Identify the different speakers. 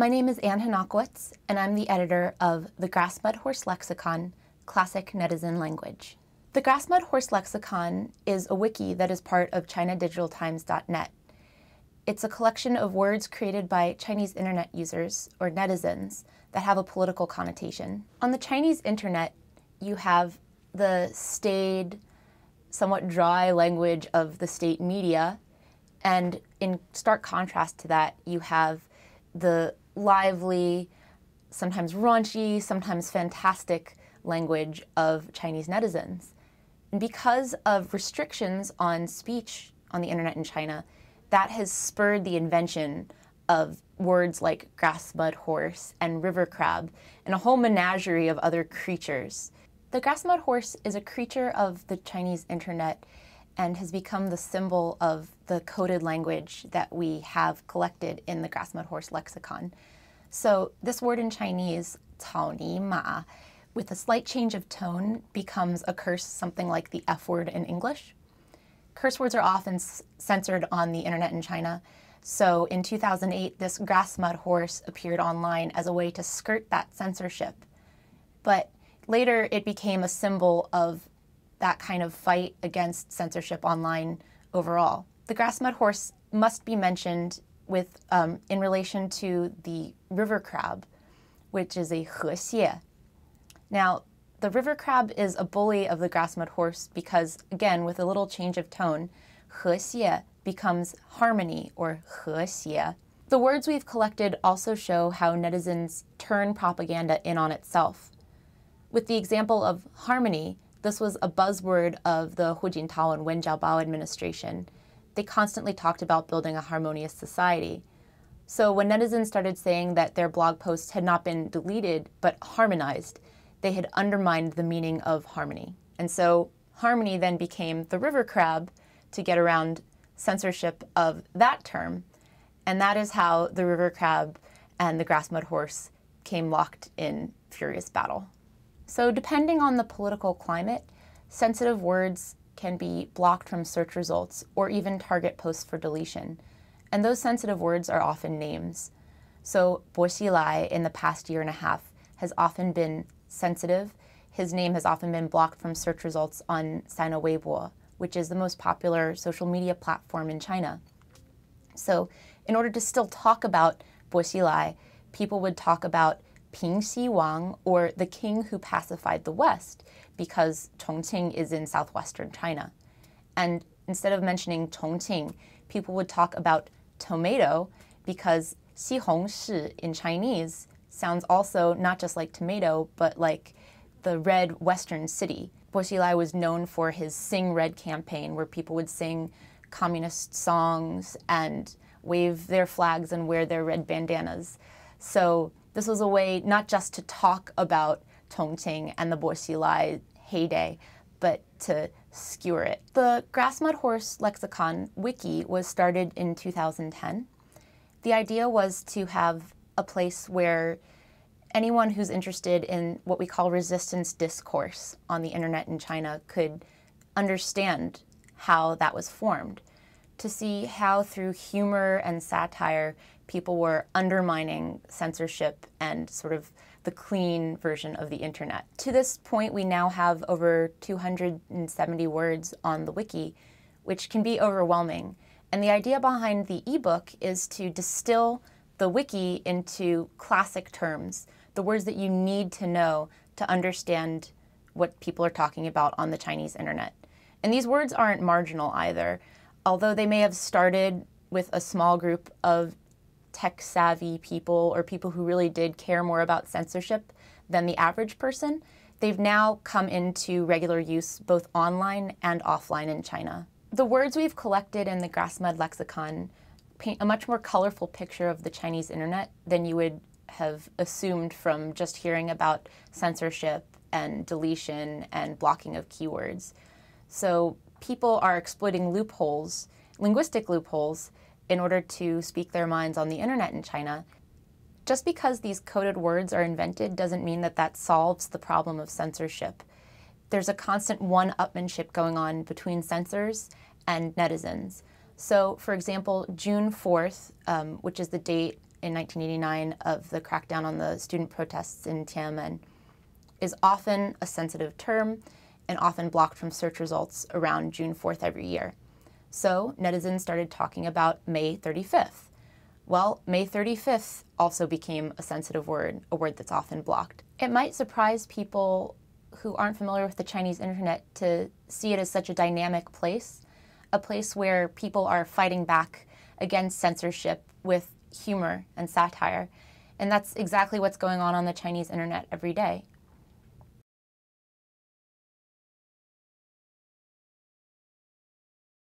Speaker 1: My name is Anne Hanakowitz, and I'm the editor of the Grass-Mud Horse Lexicon, Classic Netizen Language. The Grass-Mud Horse Lexicon is a wiki that is part of ChinaDigitalTimes.net. It's a collection of words created by Chinese internet users, or netizens, that have a political connotation. On the Chinese internet, you have the staid, somewhat dry language of the state media, and in stark contrast to that, you have the lively, sometimes raunchy, sometimes fantastic language of Chinese netizens. And because of restrictions on speech on the internet in China, that has spurred the invention of words like grass mud horse and river crab and a whole menagerie of other creatures. The grass mud horse is a creature of the Chinese internet and has become the symbol of the coded language that we have collected in the Grass-Mud Horse Lexicon. So this word in Chinese, 草泥马, with a slight change of tone, becomes a curse, something like the F word in English. Curse words are often censored on the internet in China. So in 2008, this grass-mud horse appeared online as a way to skirt that censorship. But later it became a symbol of that kind of fight against censorship online overall. The grass-mud horse must be mentioned with, in relation to the river crab, which is a he xie. Now, the river crab is a bully of the grass-mud horse because, again, with a little change of tone, he xie becomes harmony, or he xie. The words we've collected also show how netizens turn propaganda in on itself. With the example of harmony, this was a buzzword of the Hu Jintao and Wen Jiabao administration. They constantly talked about building a harmonious society. So when netizens started saying that their blog posts had not been deleted but harmonized, they had undermined the meaning of harmony. And so harmony then became the river crab to get around censorship of that term. And that is how the river crab and the grass-mud horse came locked in furious battle. So depending on the political climate, sensitive words can be blocked from search results or even target posts for deletion. And those sensitive words are often names. So Bo Xilai in the past year and a half has often been sensitive. His name has often been blocked from search results on Sina Weibo, which is the most popular social media platform in China. So in order to still talk about Bo Xilai, people would talk about Ping Xi Wang, or the king who pacified the West, because Chongqing is in southwestern China. And instead of mentioning Chongqing, people would talk about tomato, because Xihongshi in Chinese sounds also not just like tomato, but like the red western city. Bo Xilai was known for his Sing Red campaign, where people would sing communist songs and wave their flags and wear their red bandanas. So this was a way not just to talk about Chongqing and the Bo Xilai heyday, but to skewer it. The Grass-Mud Horse Lexicon wiki was started in 2010. The idea was to have a place where anyone who's interested in what we call resistance discourse on the internet in China could understand how that was formed, to see how through humor and satire people were undermining censorship and sort of the clean version of the internet. To this point, we now have over 270 words on the wiki, which can be overwhelming. And the idea behind the eBook is to distill the wiki into classic terms, the words that you need to know to understand what people are talking about on the Chinese internet. And these words aren't marginal either. Although they may have started with a small group of tech-savvy people or people who really did care more about censorship than the average person, they've now come into regular use both online and offline in China. The words we've collected in the Grass-Mud Lexicon paint a much more colorful picture of the Chinese internet than you would have assumed from just hearing about censorship and deletion and blocking of keywords. So people are exploiting loopholes, linguistic loopholes, in order to speak their minds on the internet in China. Just because these coded words are invented doesn't mean that that solves the problem of censorship. There's a constant one-upmanship going on between censors and netizens. So, for example, June 4th, which is the date in 1989 of the crackdown on the student protests in Tiananmen is often a sensitive term and often blocked from search results around June 4th every year. So netizens started talking about May 35th. Well, May 35th also became a sensitive word, a word that's often blocked. It might surprise people who aren't familiar with the Chinese internet to see it as such a dynamic place, a place where people are fighting back against censorship with humor and satire. And that's exactly what's going on the Chinese internet every day.